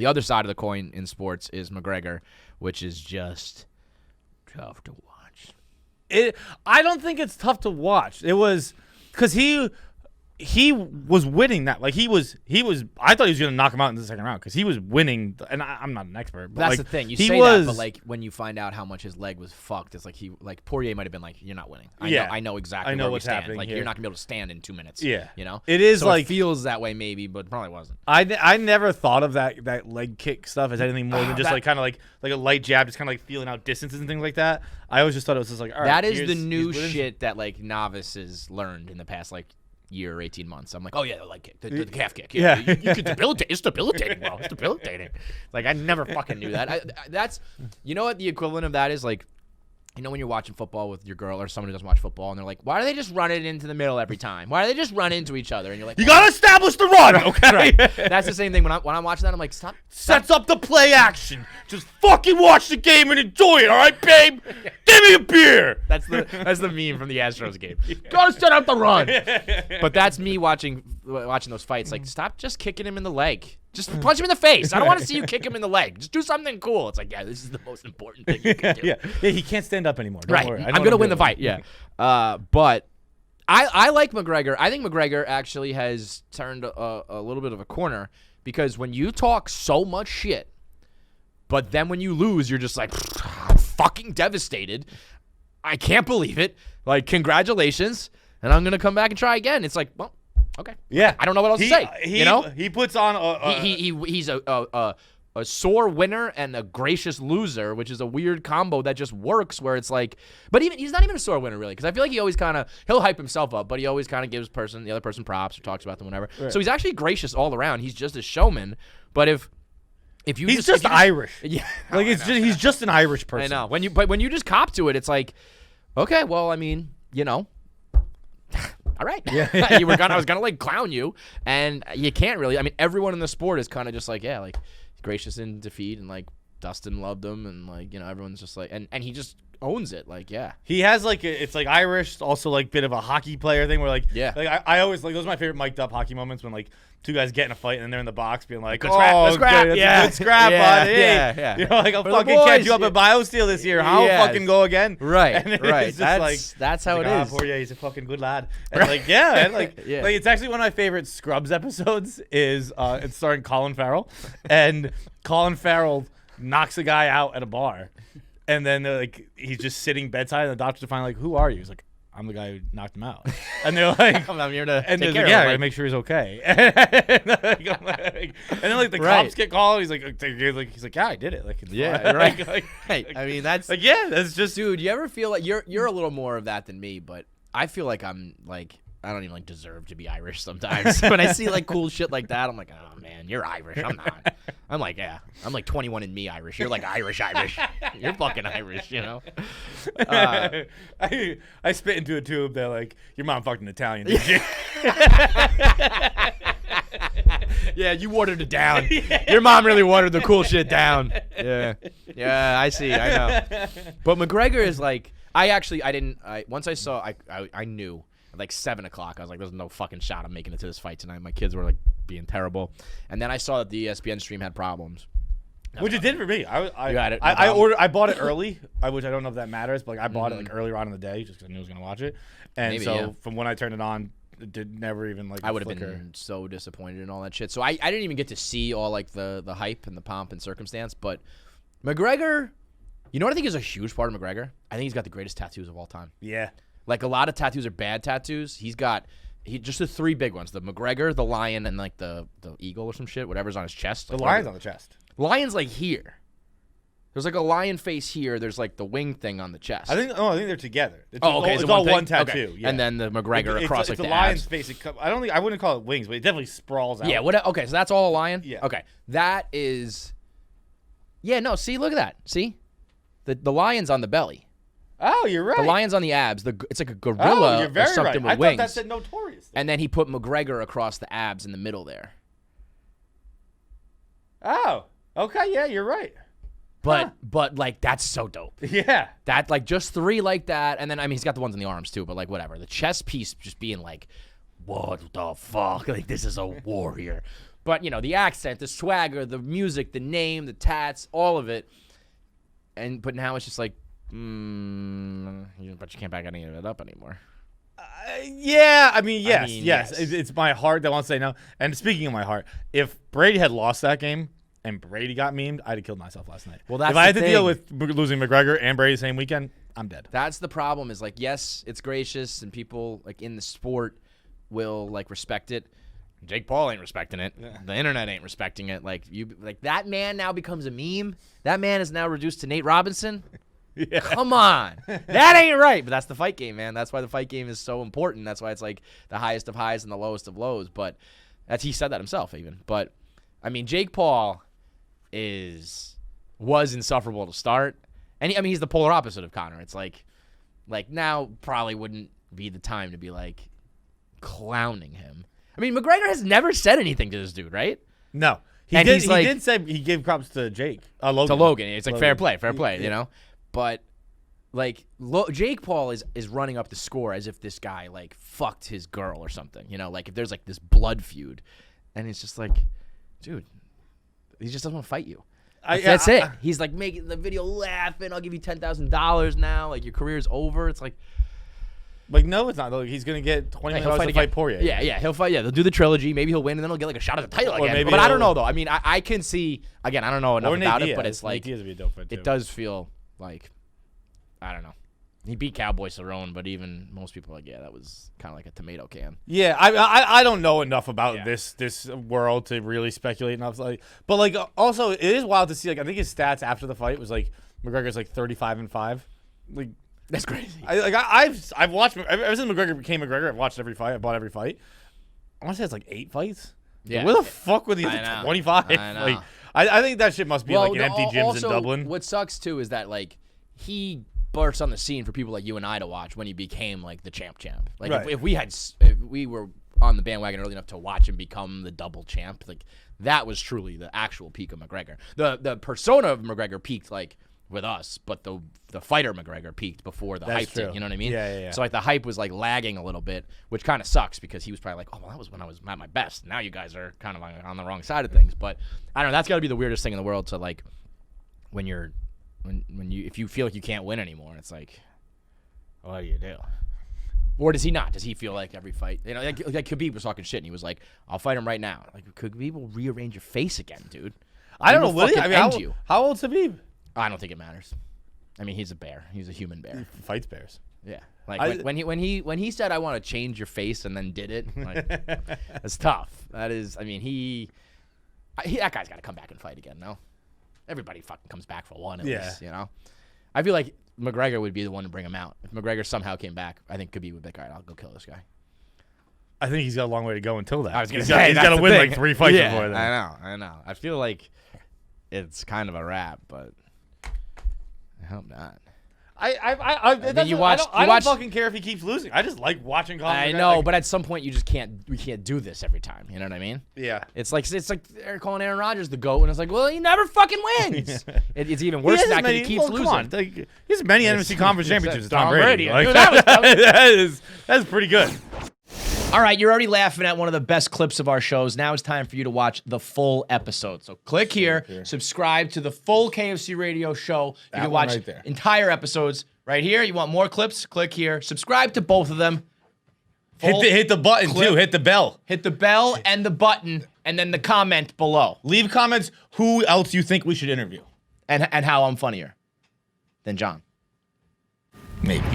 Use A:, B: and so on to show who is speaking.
A: The other side of the coin in sports is McGregor, which is just tough to watch.
B: I don't think it's tough to watch. It was because he was winning that. Like he was. I thought he was going to knock him out in the second round because he was winning. And I'm not an expert, but
A: that's
B: like,
A: the thing. You say that, but like when you find out how much his leg was fucked, it's like Poirier might have been like, "You're not winning." I know exactly where we stand. Like
B: here.
A: You're not gonna be able to stand in 2 minutes.
B: Yeah,
A: you know.
B: It is
A: so
B: like
A: it feels that way maybe, but probably wasn't.
B: I never thought of that leg kick stuff as anything more than just like kind of like a light jab, just kind of like feeling out distances and things like that. I always just thought it was just like, all right,
A: that is the new shit that like novices learned in the past like year or 18 months. I'm like, oh yeah, the leg kick, the calf kick.
B: Yeah.
A: You can debilitate. It's debilitating, bro. It's debilitating. Like I never fucking knew that. That's, you know what the equivalent of that is? Like, you know when you're watching football with your girl or someone who doesn't watch football and they're like, why do they just run it into the middle every time? Why do they just run into each other? And you're like,
B: you gotta establish the run, okay?
A: Right. That's the same thing when I'm watching that. I'm like, stop.
B: Sets up the play action. Just fucking watch the game and enjoy it, all right, babe? Give me a beer.
A: That's the meme from the Astros game. Gotta set up the run. But that's me watching those fights. Like, stop just kicking him in the leg. Just punch him in the face. I don't want to see you kick him in the leg. Just do something cool. It's like, yeah, this is the most important thing you can do.
B: Yeah, he can't stand up anymore. Don't
A: right.
B: worry.
A: I'm going to win the fight. Yeah. But I like McGregor. I think McGregor actually has turned a little bit of a corner because when you talk so much shit, but then when you lose, you're just like, I'm fucking devastated. I can't believe it. Like, congratulations. And I'm going to come back and try again. It's like, well, okay.
B: Yeah.
A: I don't know what else to say. You know?
B: He puts on
A: he's a sore winner and a gracious loser, which is a weird combo that just works where it's like, but even he's not even a sore winner really, because I feel like he always kind of, he'll hype himself up, but he always kind of gives the other person props or talks about them, whatever. Right. So he's actually gracious all around. He's just a showman. But if you
B: he's just Irish.
A: Yeah.
B: Like he's just an Irish person.
A: I know. When you just cop to it, it's like, okay, well, I mean, you know, all right. Yeah. I was gonna like clown you, and you can't really. I mean, everyone in the sport is kind of just like, yeah, like gracious in defeat, and like Dustin loved him, and like, you know, everyone's just like, and he just owns it. Like, yeah,
B: he has like it's like Irish, also like bit of a hockey player thing where like, yeah, like I always like those are my favorite mic'd up hockey moments when like two guys get in a fight and then they're in the box being like,
A: good scrap,
B: yeah, good scrap, buddy.
A: Yeah.
B: You know, like I'll fucking catch you up at BioSteel this year. I'll fucking go again.
A: Right,
B: and
A: right. That's how it is.
B: Poirier, he's a fucking good lad. And like, yeah, and like it's actually one of my favorite Scrubs episodes is it's starring Colin Farrell, and Colin Farrell knocks a guy out at a bar. And then like he's just sitting bedside, and the doctors are finally like, "Who are you?" He's like, "I'm the guy who knocked him out." And they're like,
A: "I'm here to
B: take
A: care
B: of him." Yeah, I make sure he's okay. And then like the cops get called. He's like, "Yeah, I did it." Like,
A: yeah, right. Hey, I mean, that's
B: like, yeah, that's just,
A: dude. You ever feel like you're a little more of that than me, but I feel like I'm like, I don't even like deserve to be Irish sometimes. When I see like cool shit like that, I'm like, oh man, you're Irish. I'm not. I'm like, yeah, I'm like 21 and me Irish. You're like Irish. You're fucking Irish, you know.
B: I spit into a tube that like your mom fucked an Italian, did you?
A: Yeah, you watered it down. Your mom really watered the cool shit down. Yeah, I see. I know. But McGregor is like, once I saw, I knew. Like 7 o'clock, I was like, "There's no fucking shot I'm making it to this fight tonight." My kids were like being terrible, and then I saw that the ESPN stream had problems.
B: Which it did for me. I
A: got it.
B: I bought it early, which I don't know if that matters, but like I bought it like earlier on in the day just because I knew I was gonna watch it, and from when I turned it on, it did never even like.
A: I would have been so disappointed in all that shit. So I didn't even get to see all like the hype and the pomp and circumstance. But McGregor, you know what I think is a huge part of McGregor? I think he's got the greatest tattoos of all time.
B: Yeah.
A: Like, a lot of tattoos are bad tattoos. He's got just the 3 big ones: the McGregor, the lion, and like the eagle or some shit, whatever's on his chest.
B: Like, the lion's on the chest.
A: Lion's like here. There's like a lion face here. There's like the wing thing on the chest.
B: I think they're together.
A: It's all one tattoo. Okay.
B: Yeah.
A: And then the McGregor across
B: it's
A: like
B: the
A: lion's
B: abs. Face. I wouldn't call it wings, but it definitely sprawls out.
A: Yeah. Okay. So that's all a lion.
B: Yeah.
A: Okay. That is. Yeah. No. See. Look at that. See, the lion's on the belly.
B: Oh, you're right.
A: The lion's on the abs. It's like a gorilla or something with wings.
B: I thought that said notorious.
A: And then he put McGregor across the abs in the middle there.
B: Oh, okay, yeah, you're right.
A: But like, that's so dope.
B: Yeah.
A: That like just 3 like that, and then I mean he's got the ones on the arms too, but like whatever. The chest piece just being like, what the fuck? Like, this is a warrior. But, the accent, the swagger, the music, the name, the tats, all of it. But now it's just like, but you can't back any of it up anymore.
B: Yeah, I mean, yes.
A: yes.
B: It's my heart that wants to say no. And speaking of my heart, if Brady had lost that game and Brady got memed, I'd have killed myself last night.
A: Well, that's
B: if I had
A: the
B: to deal
A: thing.
B: with losing McGregor and Brady the same weekend, I'm dead.
A: That's the problem is, like, yes, it's gracious, and people, like, in the sport will, like, respect it. Jake Paul ain't respecting it. Yeah. The internet ain't respecting it. Like, that man now becomes a meme. That man is now reduced to Nate Robinson. Yeah. Come on. That ain't right. But that's the fight game, man. That's why the fight game is so important. That's why it's like the highest of highs and the lowest of lows. But he said that himself even. But, I mean, Jake Paul was insufferable to start. And, he's the polar opposite of Conor. It's like now probably wouldn't be the time to be, like, clowning him. I mean, McGregor has never said anything to this dude, right?
B: No. He did say he gave props to Jake. Logan. To
A: Logan. It's like fair play, yeah. But, like, Jake Paul is running up the score as if this guy, like, fucked his girl or something. Like, if there's, like, this blood feud. And it's just like, dude, he just doesn't want to fight you. That's it. He's, like, making the video laughing. I'll give you $10,000 now. Like, your career's over. It's like...
B: Like, no, it's not. He's going to get $20 million to fight Poirier.
A: Yeah, he'll fight. Yeah, they'll do the trilogy. Maybe he'll win, and then he'll get, like, a shot at the title again. But I don't know, though. I mean, I can see... Again, I don't know enough about it, but it's like... It does feel like... I don't know. He beat Cowboy Cerrone, but even most people are like, yeah, that was kind of like a tomato can.
B: Yeah, I don't know enough about this world to really speculate enough. But, like, also, it is wild to see. Like, I think his stats after the fight was, like, McGregor's, like, 35-5. Like...
A: That's crazy.
B: I've watched ever since McGregor became McGregor. I've watched every fight. I bought every fight. I want to say it's like 8 fights. Yeah. Where the fuck were the other 25?
A: I know.
B: Like, I think that shit must be like in empty gyms
A: also,
B: in Dublin.
A: What sucks too is that like he burst on the scene for people like you and I to watch when he became like the champ. Like right. if we were on the bandwagon early enough to watch him become the double champ, like that was truly the actual peak of McGregor. The persona of McGregor peaked like with us, but the fighter McGregor peaked before the hype did. You know what I mean?
B: Yeah.
A: So like the hype was like lagging a little bit, which kind of sucks because he was probably like, oh, well, that was when I was at my best. Now you guys are kind of on the wrong side of things. But I don't know. That's got to be the weirdest thing in the world to like when you if you feel like you can't win anymore, it's like, what do you do? Or does he not? Does he feel like every fight? Like Khabib was talking shit and he was like, I'll fight him right now. Like Khabib will rearrange your face again, dude.
B: I don't know. How old's Khabib?
A: I don't think it matters. I mean, he's a bear. He's a human bear.
B: He fights bears.
A: Yeah. Like when he said I want to change your face and then did it, like that's tough. That is. I mean, that guy's got to come back and fight again. No, everybody fucking comes back for one at least. I feel like McGregor would be the one to bring him out. If McGregor somehow came back, I think Khabib would be like, all right, I'll go kill this guy.
B: I think he's got a long way to go until that.
A: I was gonna say
B: he's got to win like 3 fights before that.
A: I know. I feel like it's kind of a wrap, but. I hope not.
B: I don't fucking care if he keeps losing. I just like watching Conor.
A: I know, but at some point you just can't. We can't do this every time. You know what I mean?
B: Yeah.
A: It's like they're calling Aaron Rodgers the GOAT, and it's like, well, he never fucking wins. It's even worse than that because he keeps losing. Come on,
B: he has many NFC Conference championships.
A: Tom Brady.
B: Like, that's pretty good.
A: All right, you're already laughing at one of the best clips of our shows. Now it's time for you to watch the full episode. So click here, subscribe to the full KFC Radio show. You can watch entire episodes right here. You want more clips? Click here. Subscribe to both of them.
B: Hit the button, too. Hit the bell.
A: Hit the bell and the button, and then the comment below.
B: Leave comments who else you think we should interview.
A: And how I'm funnier than John.
B: Maybe.